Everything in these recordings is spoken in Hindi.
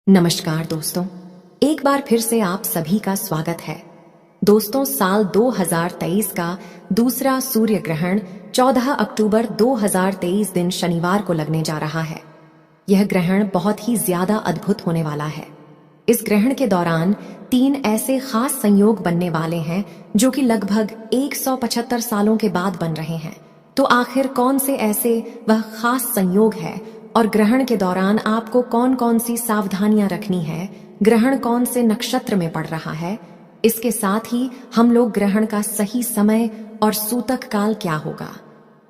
नमस्कार दोस्तों, एक बार फिर से आप सभी का स्वागत है। दोस्तों, साल 2023 का दूसरा सूर्य ग्रहण 14 अक्टूबर 2023 दिन शनिवार को लगने जा रहा है। यह ग्रहण बहुत ही ज्यादा अद्भुत होने वाला है। इस ग्रहण के दौरान 3 ऐसे खास संयोग बनने वाले हैं जो कि लगभग 175 सालों के बाद बन रहे हैं। तो आखिर कौन से ऐसे वह खास संयोग है और ग्रहण के दौरान आपको कौन कौन सी सावधानियां रखनी है, ग्रहण कौन से नक्षत्र में पड़ रहा है, इसके साथ ही हम लोग ग्रहण का सही समय और सूतक काल क्या होगा,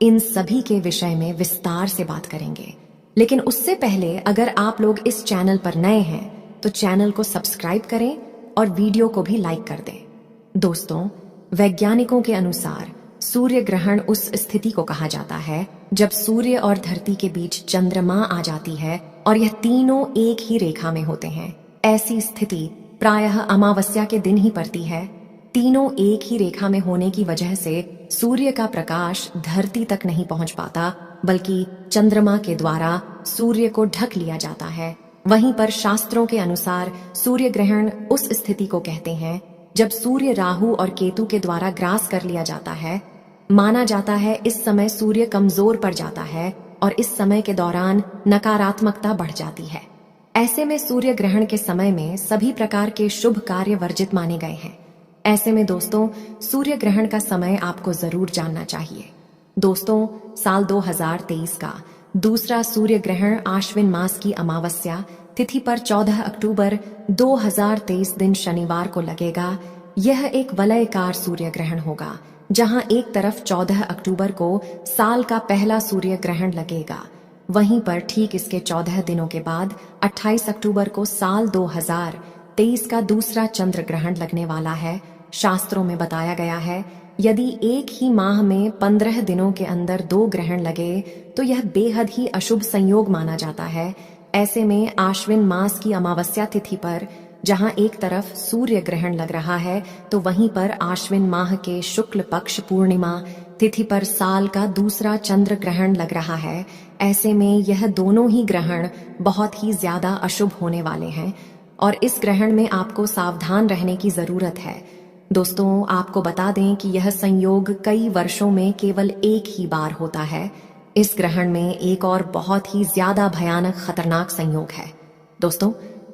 इन सभी के विषय में विस्तार से बात करेंगे। लेकिन उससे पहले अगर आप लोग इस चैनल पर नए हैं तो चैनल को सब्सक्राइब करें और वीडियो को भी लाइक कर दें। दोस्तों, वैज्ञानिकों के अनुसार सूर्य ग्रहण उस स्थिति को कहा जाता है जब सूर्य और धरती के बीच चंद्रमा आ जाती है और यह तीनों एक ही रेखा में होते हैं। ऐसी स्थिति प्रायः अमावस्या के दिन ही पड़ती है। तीनों एक ही रेखा में होने की वजह से सूर्य का प्रकाश धरती तक नहीं पहुंच पाता, बल्कि चंद्रमा के द्वारा सूर्य को ढक लिया जाता है। वहीं पर शास्त्रों के अनुसार सूर्य ग्रहण उस स्थिति को कहते हैं जब सूर्य राहु और केतु के द्वारा ग्रास कर लिया जाता है। माना जाता है इस समय सूर्य कमजोर पड़ जाता है और इस समय के दौरान नकारात्मकता बढ़ जाती है। ऐसे में सूर्य ग्रहण के समय में सभी प्रकार के शुभ कार्य वर्जित माने गए हैं। ऐसे में दोस्तों, सूर्य ग्रहण का समय आपको जरूर जानना चाहिए। दोस्तों, साल 2023 का दूसरा सूर्य ग्रहण आश्विन मास की अमावस्या तिथि पर 14 अक्टूबर 2023 दिन शनिवार को लगेगा। यह एक वलयकार सूर्य ग्रहण होगा, जहां एक तरफ 14 अक्टूबर को साल का पहला सूर्य ग्रहण लगेगा, वहीं पर ठीक इसके 14 दिनों के बाद 28 अक्टूबर को साल 2023 का दूसरा चंद्र ग्रहण लगने वाला है। शास्त्रों में बताया गया है यदि एक ही माह में 15 दिनों के अंदर 2 ग्रहण लगे तो यह बेहद ही अशुभ संयोग माना जाता है। ऐसे में आश्विन मास की अमावस्या तिथि पर जहां एक तरफ सूर्य ग्रहण लग रहा है तो वहीं पर आश्विन माह के शुक्ल पक्ष पूर्णिमा तिथि पर साल का दूसरा चंद्र ग्रहण लग रहा है। ऐसे में यह दोनों ही ग्रहण बहुत ही ज्यादा अशुभ होने वाले हैं और इस ग्रहण में आपको सावधान रहने की जरूरत है। दोस्तों, आपको बता दें कि यह संयोग कई वर्षों में केवल एक ही बार होता है। इस ग्रहण में एक और बहुत ही ज्यादा भयानक खतरनाक संयोग है। दोस्तों,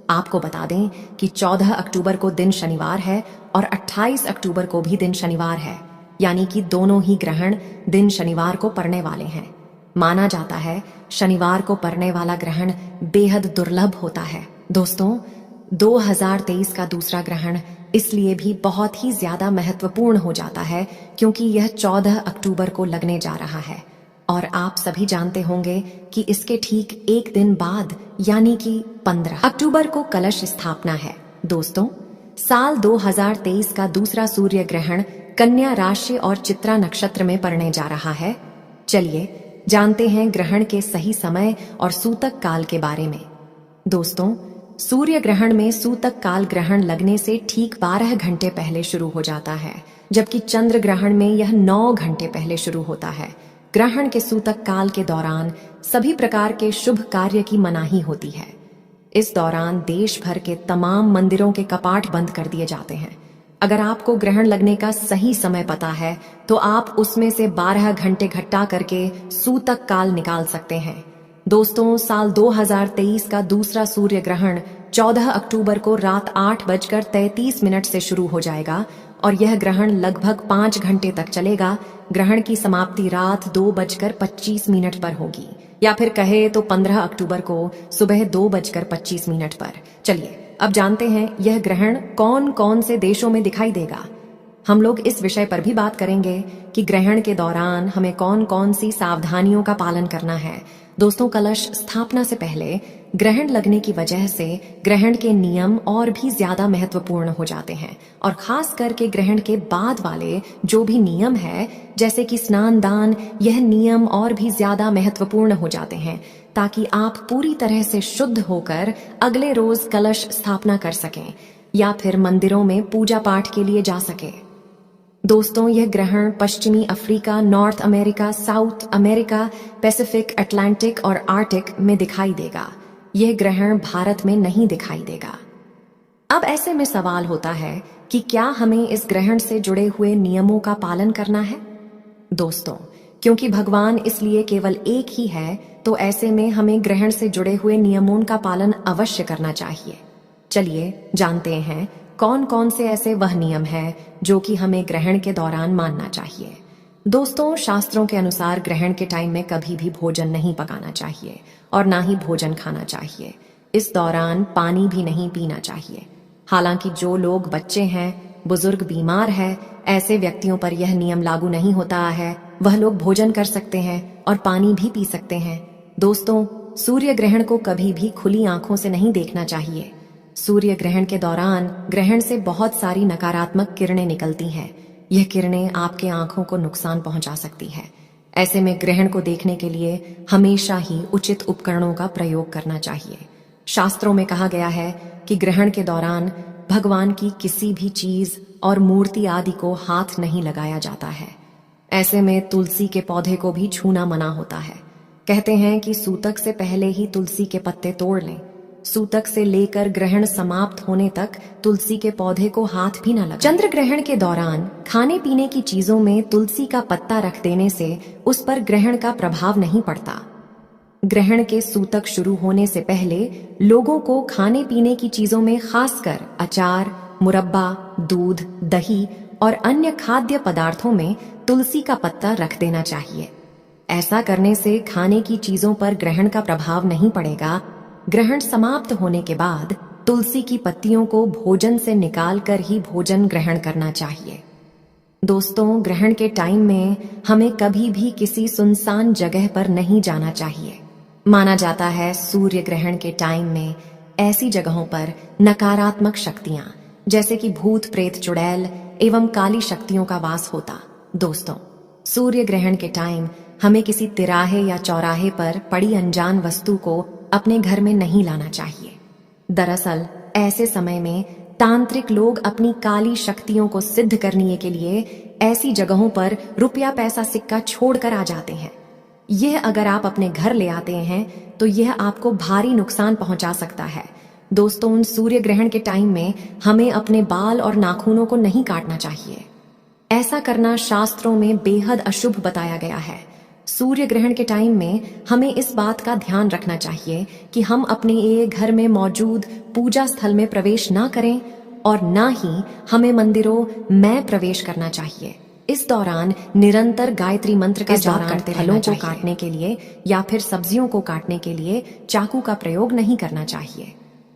आपको बता दें कि 14 अक्टूबर को दिन शनिवार है और 28 अक्टूबर को भी दिन शनिवार है, यानी कि दोनों ही ग्रहण दिन शनिवार को पड़ने वाले हैं। माना जाता है शनिवार को पड़ने वाला ग्रहण बेहद दुर्लभ होता है। दोस्तों, 2023 का दूसरा ग्रहण इसलिए भी बहुत ही ज्यादा महत्वपूर्ण हो जाता है क्योंकि यह 14 अक्टूबर को लगने जा रहा है और आप सभी जानते होंगे कि इसके ठीक एक दिन बाद यानी कि 15 अक्टूबर को कलश स्थापना है। दोस्तों, साल 2023 का दूसरा सूर्य ग्रहण कन्या राशि और चित्रा नक्षत्र में पड़ने जा रहा है। चलिए जानते हैं ग्रहण के सही समय और सूतक काल के बारे में। दोस्तों, सूर्य ग्रहण में सूतक काल ग्रहण लगने से ठीक 12 घंटे पहले शुरू हो जाता है, जबकि चंद्र ग्रहण में यह 9 घंटे पहले शुरू होता है। ग्रहण के सूतक काल के दौरान सभी प्रकार के शुभ कार्य की मनाही होती है। इस दौरान देश भर के तमाम मंदिरों के कपाट बंद कर दिए जाते हैं। अगर आपको ग्रहण लगने का सही समय पता है तो आप उसमें से 12 घंटे घटा करके सूतक काल निकाल सकते हैं। दोस्तों, साल 2023 का दूसरा सूर्य ग्रहण 14 अक्टूबर को रात 8:33 से शुरू हो जाएगा और यह ग्रहण लगभग 5 घंटे तक चलेगा। ग्रहण की समाप्ति रात 2:25 पर होगी, या फिर कहे तो 15 अक्टूबर को सुबह 2:25 पर। चलिए अब जानते हैं यह ग्रहण कौन कौन से देशों में दिखाई देगा। हम लोग इस विषय पर भी बात करेंगे कि ग्रहण के दौरान हमें कौन कौन सी सावधानियों का पालन करना है। दोस्तों, कलश स्थापना से पहले ग्रहण लगने की वजह से ग्रहण के नियम और भी ज्यादा महत्वपूर्ण हो जाते हैं और खास करके ग्रहण के बाद वाले जो भी नियम है जैसे कि स्नान दान, यह नियम और भी ज्यादा महत्वपूर्ण हो जाते हैं ताकि आप पूरी तरह से शुद्ध होकर अगले रोज कलश स्थापना कर सकें या फिर मंदिरों में पूजा पाठ के लिए जा सके। दोस्तों, यह ग्रहण पश्चिमी Africa, north America, south America, Pacific, Atlantic और आर्टिक में दिखाई देगा। यह ग्रहण भारत में नहीं दिखाई देगा। अब ऐसे में सवाल होता है कि क्या हमें इस ग्रहण से जुड़े हुए नियमों का पालन करना है? दोस्तों, क्योंकि भगवान इसलिए केवल एक ही है, तो ऐसे में हमें ग्रहण से जुड़े हुए नियमों का पालन अवश्य करना चाहिए। चलिए जानते हैं कौन कौन से ऐसे वह नियम है जो कि हमें ग्रहण के दौरान मानना चाहिए। दोस्तों, शास्त्रों के अनुसार ग्रहण के टाइम में कभी भी भोजन नहीं पकाना चाहिए और ना ही भोजन खाना चाहिए। इस दौरान पानी भी नहीं पीना चाहिए। हालांकि जो लोग बच्चे हैं, बुजुर्ग, बीमार है, ऐसे व्यक्तियों पर यह नियम लागू नहीं होता है। वह लोग भोजन कर सकते हैं और पानी भी पी सकते हैं। दोस्तों, सूर्य ग्रहण को कभी भी खुली आंखों से नहीं देखना चाहिए। सूर्य ग्रहण के दौरान ग्रहण से बहुत सारी नकारात्मक किरणें निकलती हैं। यह किरणें आपके आंखों को नुकसान पहुंचा सकती है। ऐसे में ग्रहण को देखने के लिए हमेशा ही उचित उपकरणों का प्रयोग करना चाहिए। शास्त्रों में कहा गया है कि ग्रहण के दौरान भगवान की किसी भी चीज और मूर्ति आदि को हाथ नहीं लगाया जाता है। ऐसे में तुलसी के पौधे को भी छूना मना होता है। कहते हैं कि सूतक से पहले ही तुलसी के पत्ते तोड़ लें। सूतक से लेकर ग्रहण समाप्त होने तक तुलसी के पौधे को हाथ भी न लगाएं। चंद्र ग्रहण के दौरान खाने पीने की चीजों में तुलसी का पत्ता रख देने से उस पर ग्रहण का प्रभाव नहीं पड़ता। ग्रहण के सूतक शुरू होने से पहले लोगों को खाने पीने की चीजों में खासकर अचार, मुरब्बा, दूध, दही और अन्य खाद्य पदार्थों में तुलसी का पत्ता रख देना चाहिए। ऐसा करने से खाने की चीजों पर ग्रहण का प्रभाव नहीं पड़ेगा। ग्रहण समाप्त होने के बाद तुलसी की पत्तियों को भोजन से निकालकर ही भोजन ग्रहण करना चाहिए। दोस्तों, ग्रहण के टाइम में हमें कभी भी किसी सुनसान जगह पर नहीं जाना चाहिए। माना जाता है सूर्य ग्रहण के टाइम में ऐसी जगहों पर नकारात्मक शक्तियां जैसे कि भूत, प्रेत, चुड़ैल एवं काली शक्तियों का वास होता। दोस्तों, सूर्य ग्रहण के टाइम हमें किसी तिराहे या चौराहे पर पड़ी अनजान वस्तु को अपने घर में नहीं लाना चाहिए। दरअसल ऐसे समय में तांत्रिक लोग अपनी काली शक्तियों को सिद्ध करने के लिए ऐसी जगहों पर रुपया, पैसा, सिक्का छोड़कर आ जाते हैं। यह अगर आप अपने घर ले आते हैं तो यह आपको भारी नुकसान पहुंचा सकता है। दोस्तों, उन सूर्य ग्रहण के टाइम में हमें अपने बाल और नाखूनों को नहीं काटना चाहिए। ऐसा करना शास्त्रों में बेहद अशुभ बताया गया है। सूर्य ग्रहण के टाइम में हमें इस बात का ध्यान रखना चाहिए कि हम अपने घर में मौजूद पूजा स्थल में प्रवेश ना करें और ना ही हमें मंदिरों में प्रवेश करना चाहिए। इस दौरान निरंतर गायत्री मंत्र का जाप करते फलों को काटने के लिए या फिर सब्जियों को काटने के लिए चाकू का प्रयोग नहीं करना चाहिए।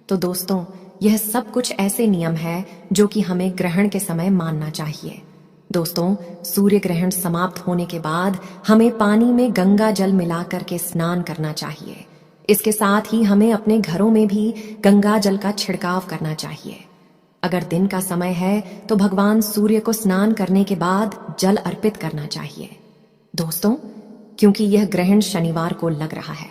तो दोस्तों, यह सब कुछ ऐसे नियम है जो कि हमें ग्रहण के समय मानना चाहिए। दोस्तों, सूर्य ग्रहण समाप्त होने के बाद हमें पानी में गंगा जल मिलाकर के स्नान करना चाहिए। इसके साथ ही हमें अपने घरों में भी गंगा जल का छिड़काव करना चाहिए। अगर दिन का समय है तो भगवान सूर्य को स्नान करने के बाद जल अर्पित करना चाहिए। दोस्तों, क्योंकि यह ग्रहण शनिवार को लग रहा है,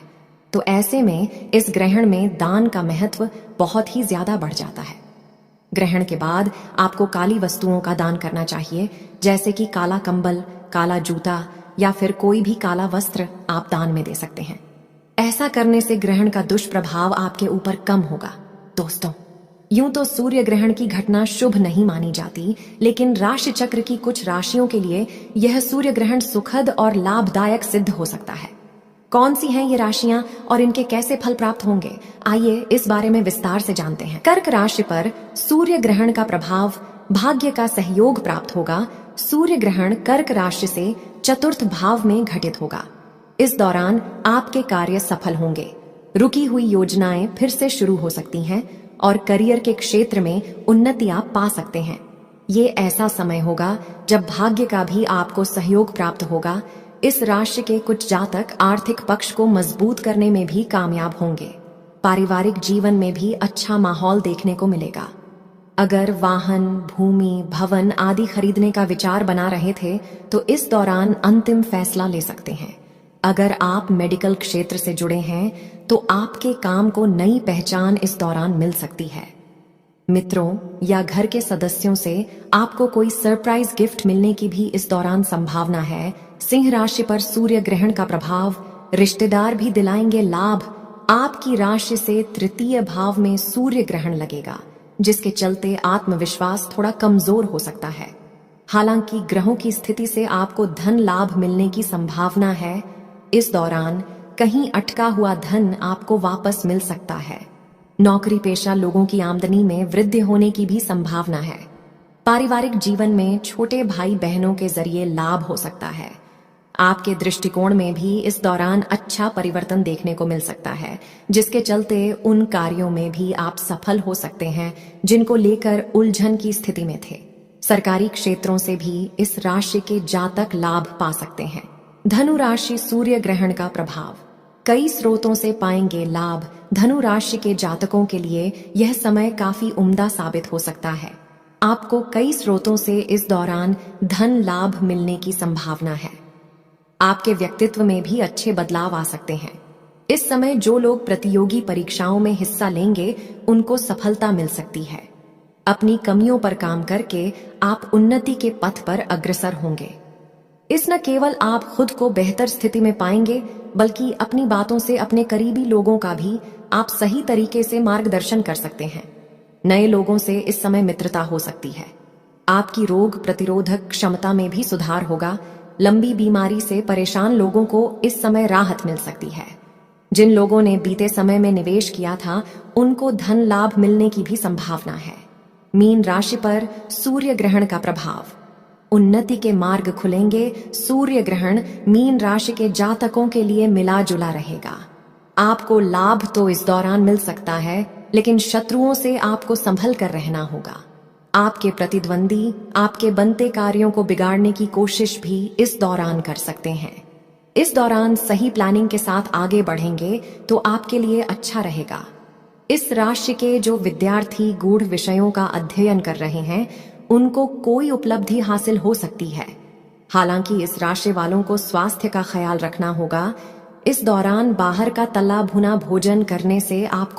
तो ऐसे में इस ग्रहण में दान का महत्व बहुत ही ज्यादा बढ़ जाता है। ग्रहण के बाद आपको काली वस्तुओं का दान करना चाहिए, जैसे कि काला कंबल, काला जूता या फिर कोई भी काला वस्त्र आप दान में दे सकते हैं। ऐसा करने से ग्रहण का दुष्प्रभाव आपके ऊपर कम होगा। दोस्तों, यूं तो सूर्य ग्रहण की घटना शुभ नहीं मानी जाती, लेकिन राशि चक्र की कुछ राशियों के लिए यह सूर्य ग्रहण सुखद और लाभदायक सिद्ध हो सकता है। कौन सी हैं ये राशियां और इनके कैसे फल प्राप्त होंगे, आइए इस बारे में विस्तार से जानते हैं। कर्क राशि पर सूर्य ग्रहण का प्रभाव भाग्य का सहयोग प्राप्त होगा। सूर्य ग्रहण कर्क राशि से चतुर्थ भाव में घटित होगा। इस दौरान आपके कार्य सफल होंगे। रुकी हुई योजनाएं फिर से शुरू हो सकती हैं और करियर के क्षेत्र में उन्नति आप पा सकते हैं। ये ऐसा समय होगा जब भाग्य का भी आपको सहयोग प्राप्त होगा। इस राशि के कुछ जातक आर्थिक पक्ष को मजबूत करने में भी कामयाब होंगे। पारिवारिक जीवन में भी अच्छा माहौल देखने को मिलेगा। अगर वाहन, भूमि, भवन आदि खरीदने का विचार बना रहे थे तो इस दौरान अंतिम फैसला ले सकते हैं। अगर आप मेडिकल क्षेत्र से जुड़े हैं तो आपके काम को नई पहचान इस दौरान मिल सकती है। मित्रों या घर के सदस्यों से आपको कोई सरप्राइज गिफ्ट मिलने की भी इस दौरान संभावना है। सिंह राशि पर सूर्य ग्रहण का प्रभाव रिश्तेदार भी दिलाएंगे लाभ। आपकी राशि से तृतीय भाव में सूर्य ग्रहण लगेगा, जिसके चलते आत्मविश्वास थोड़ा कमजोर हो सकता है। हालांकि ग्रहों की स्थिति से आपको धन लाभ मिलने की संभावना है। इस दौरान कहीं अटका हुआ धन आपको वापस मिल सकता है। नौकरी पेशा लोगों की आमदनी में वृद्धि होने की भी संभावना है। पारिवारिक जीवन में छोटे भाई बहनों के जरिए लाभ हो सकता है। आपके दृष्टिकोण में भी इस दौरान अच्छा परिवर्तन देखने को मिल सकता है, जिसके चलते उन कार्यों में भी आप सफल हो सकते हैं जिनको लेकर उलझन की स्थिति में थे। सरकारी क्षेत्रों से भी इस राशि के जातक लाभ पा सकते हैं। धनु राशि सूर्य ग्रहण का प्रभाव। कई स्रोतों से पाएंगे लाभ। धनु राशि के जातकों के लिए यह समय काफी उम्दा साबित हो सकता है। आपको कई स्रोतों से इस दौरान धन लाभ मिलने की संभावना है। आपके व्यक्तित्व में भी अच्छे बदलाव आ सकते हैं। इस समय जो लोग प्रतियोगी परीक्षाओं में हिस्सा लेंगे उनको सफलता मिल सकती है। अपनी कमियों पर काम करके आप उन्नति के पथ पर अग्रसर होंगे। इस न केवल आप खुद को बेहतर स्थिति में पाएंगे, बल्कि अपनी बातों से अपने करीबी लोगों का भी आप सही तरीके से मार्गदर्शन कर सकते हैं। नए लोगों से इस समय मित्रता हो सकती है। आपकी रोग प्रतिरोधक क्षमता में भी सुधार होगा। लंबी बीमारी से परेशान लोगों को इस समय राहत मिल सकती है। जिन लोगों ने बीते समय में निवेश किया था उनको धन लाभ मिलने की भी संभावना है। मीन राशि पर सूर्य ग्रहण का प्रभाव। उन्नति के मार्ग खुलेंगे। सूर्य ग्रहण मीन राशि के जातकों के लिए मिला जुला रहेगा। आपको लाभ तो इस दौरान मिल सकता है, लेकिन शत्रुओं से आपको संभल कर रहना होगा। आपके प्रतिद्वंदी आपके बनते कार्यों को बिगाड़ने की कोशिश भी इस दौरान कर सकते हैं। इस दौरान सही प्लानिंग के साथ आगे बढ़ेंगे तो आपके लिए अच्छा रहेगा। इस राशि के जो विद्यार्थी गूढ़ विषयों का अध्ययन कर रहे हैं उनको कोई उपलब्धि हासिल हो सकती है। हालांकि इस राशि वालों को स्वास्थ्य का ख्याल रखना होगा। इस दौरान बाहर का तला भुना भोजन करने से आपको